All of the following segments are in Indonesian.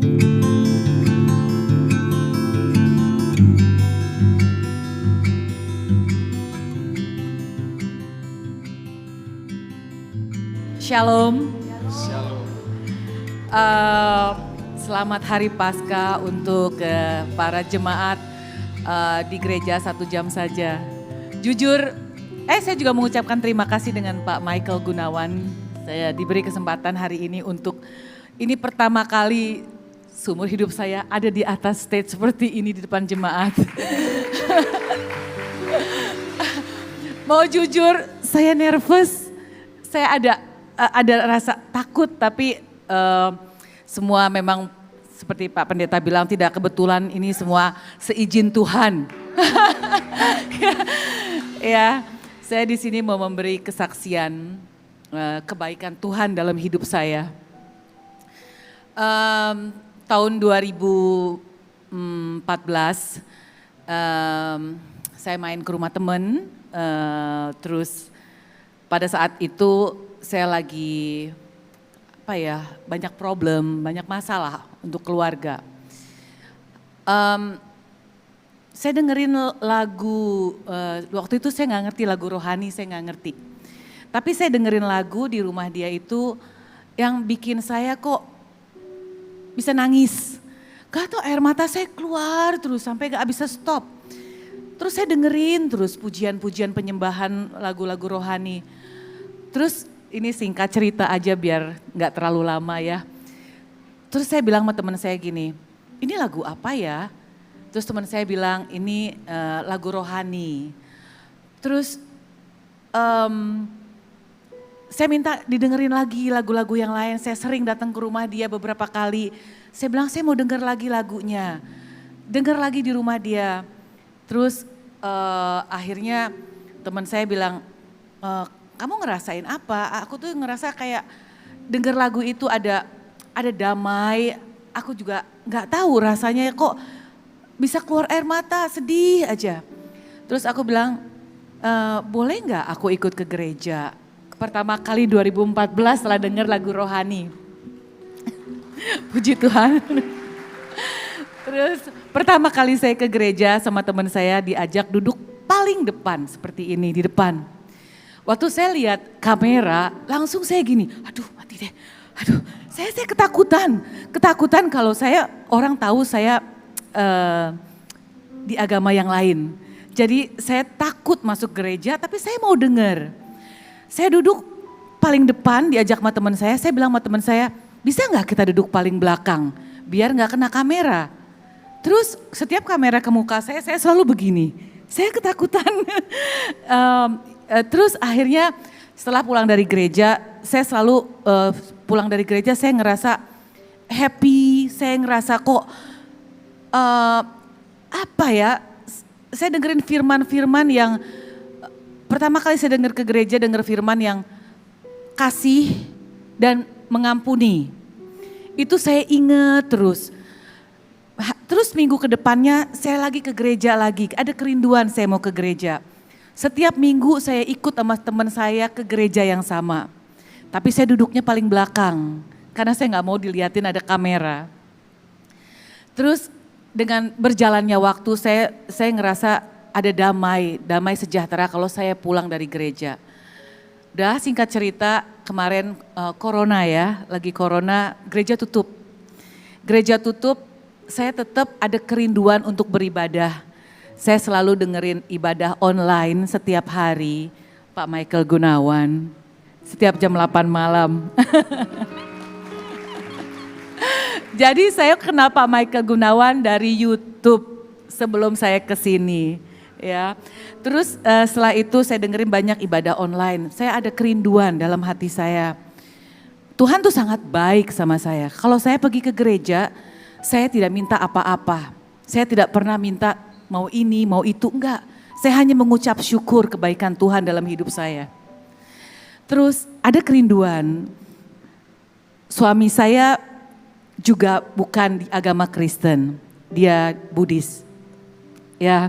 Shalom. Shalom. Selamat Hari Paskah untuk para jemaat di gereja 1 jam saja. Jujur, saya juga mengucapkan terima kasih dengan Pak Michael Gunawan. Saya diberi kesempatan hari ini untuk ini pertama kali seumur hidup saya ada di atas stage seperti ini di depan jemaat. Mau jujur, saya nervous. Saya ada rasa takut, tapi semua memang seperti Pak Pendeta bilang tidak kebetulan, ini semua seizin Tuhan. Ya, saya di sini mau memberi kesaksian kebaikan Tuhan dalam hidup saya. Tahun 2014 saya main ke rumah teman, terus pada saat itu saya lagi banyak problem, banyak masalah untuk keluarga. Saya dengerin lagu, waktu itu saya nggak ngerti lagu rohani, saya nggak ngerti. Tapi saya dengerin lagu di rumah dia itu yang bikin saya kok bisa nangis. Gak tau air mata saya keluar terus sampai gak bisa stop. Terus saya dengerin terus pujian-pujian penyembahan lagu-lagu rohani. Terus ini singkat cerita aja biar gak terlalu lama ya. Terus saya bilang sama teman saya gini, ini lagu apa ya? Terus teman saya bilang ini lagu rohani. Terus saya minta didengerin lagi lagu-lagu yang lain. Saya sering datang ke rumah dia beberapa kali. Saya bilang saya mau denger lagi lagunya. Denger lagi di rumah dia. Terus akhirnya teman saya bilang, kamu ngerasain apa? Aku tuh ngerasa kayak denger lagu itu ada damai. Aku juga nggak tahu rasanya kok bisa keluar air mata, sedih aja. Terus aku bilang, boleh nggak aku ikut ke gereja? Pertama kali 2014 setelah denger lagu rohani. Puji Tuhan. Terus pertama kali saya ke gereja sama teman saya diajak duduk paling depan seperti ini di depan. Waktu saya lihat kamera, langsung saya gini, aduh mati deh, aduh saya ketakutan kalau orang tahu saya di agama yang lain. Jadi saya takut masuk gereja tapi saya mau dengar. Saya duduk paling depan diajak sama teman saya bilang sama teman saya, bisa nggak kita duduk paling belakang biar nggak kena kamera. Terus setiap kamera ke muka saya selalu begini, saya ketakutan. Terus akhirnya setelah pulang dari gereja, saya selalu pulang dari gereja saya ngerasa happy, saya ngerasa kok saya dengerin firman-firman yang pertama kali saya dengar ke gereja, dengar firman yang kasih dan mengampuni. Itu saya ingat terus. Terus minggu ke depannya saya lagi ke gereja lagi, ada kerinduan saya mau ke gereja. Setiap minggu saya ikut sama teman saya ke gereja yang sama. Tapi saya duduknya paling belakang karena saya nggak mau dilihatin ada kamera. Terus dengan berjalannya waktu saya ngerasa ada damai sejahtera kalau saya pulang dari gereja. Udah singkat cerita kemarin corona ya, lagi corona gereja tutup. Gereja tutup, saya tetap ada kerinduan untuk beribadah. Saya selalu dengerin ibadah online setiap hari, Pak Michael Gunawan, setiap jam 8 malam. Jadi saya kenal Pak Michael Gunawan dari YouTube sebelum saya ke sini. Ya, terus setelah itu saya dengerin banyak ibadah online. Saya ada kerinduan dalam hati saya. Tuhan tuh sangat baik sama saya. Kalau saya pergi ke gereja, saya tidak minta apa-apa. Saya tidak pernah minta mau ini, mau itu, enggak. Saya hanya mengucap syukur kebaikan Tuhan dalam hidup saya. Terus ada kerinduan. Suami saya juga bukan di agama Kristen, dia Buddhis. Ya.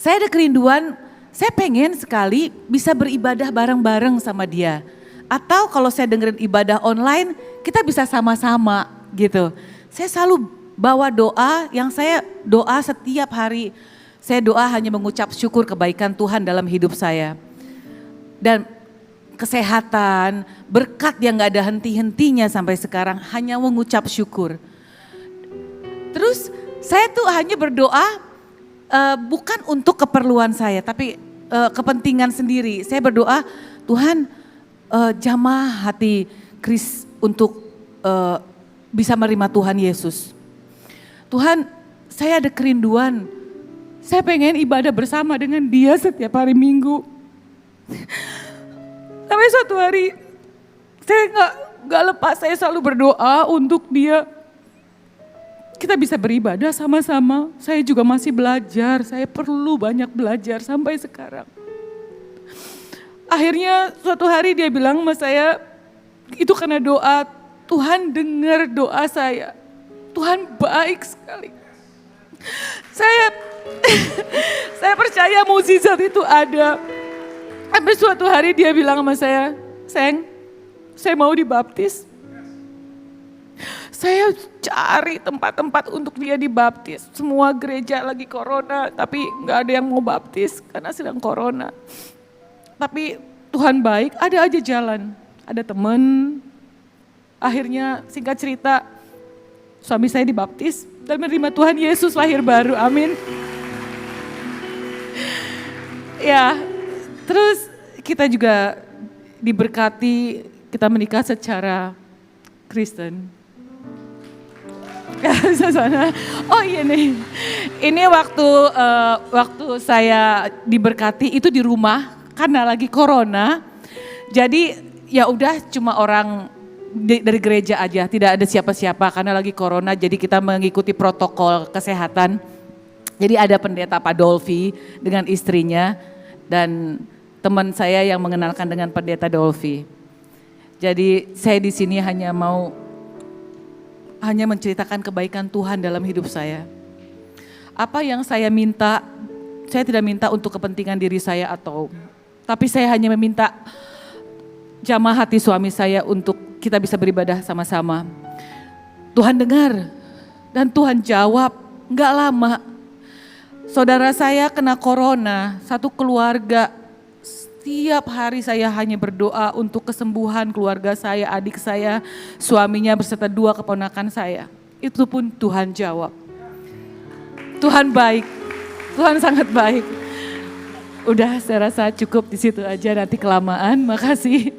Saya ada kerinduan, saya pengen sekali bisa beribadah bareng-bareng sama dia. Atau kalau saya dengerin ibadah online, kita bisa sama-sama gitu. saya selalu bawa doa yang saya doa setiap hari. Saya doa hanya mengucap syukur kebaikan Tuhan dalam hidup saya. Dan kesehatan, berkat yang gak ada henti-hentinya sampai sekarang, hanya mengucap syukur. Terus saya tuh hanya berdoa bukan untuk keperluan saya, tapi kepentingan sendiri. Saya berdoa, Tuhan jamah hati Chris untuk bisa menerima Tuhan Yesus. Tuhan, saya ada kerinduan, saya pengen ibadah bersama dengan dia setiap hari Minggu. Sampai suatu hari, saya nggak lepas, saya selalu berdoa untuk dia. Kita bisa beribadah sama-sama, saya juga masih belajar, saya perlu banyak belajar sampai sekarang. Akhirnya suatu hari dia bilang sama saya, itu karena doa, Tuhan dengar doa saya. Tuhan baik sekali. Saya percaya mukjizat itu ada. Sampai suatu hari dia bilang sama saya, Seng, saya mau dibaptis. Saya cari tempat-tempat untuk dia dibaptis. Semua gereja lagi corona, tapi gak ada yang mau baptis karena sedang corona. Tapi Tuhan baik, ada aja jalan. Ada teman, akhirnya singkat cerita, suami saya dibaptis dan menerima Tuhan Yesus lahir baru, amin. Ya, terus kita juga diberkati, kita menikah secara Kristen. Oh iya nih, ini waktu saya diberkati itu di rumah karena lagi corona. Jadi ya udah cuma orang dari gereja aja, tidak ada siapa-siapa karena lagi corona. Jadi kita mengikuti protokol kesehatan. Jadi ada pendeta Pak Dolfi dengan istrinya dan teman saya yang mengenalkan dengan pendeta Dolfi. Jadi saya di sini hanya menceritakan kebaikan Tuhan dalam hidup saya. Apa yang saya minta, saya tidak minta untuk kepentingan diri saya tapi saya hanya meminta jamah hati suami saya untuk kita bisa beribadah sama-sama. Tuhan dengar dan Tuhan jawab, enggak lama. Saudara saya kena corona, satu keluarga. Setiap hari saya hanya berdoa untuk kesembuhan keluarga saya, adik saya, suaminya beserta 2 keponakan saya. Itu pun Tuhan jawab. Tuhan baik, Tuhan sangat baik. Udah saya rasa cukup di situ aja, nanti kelamaan, makasih.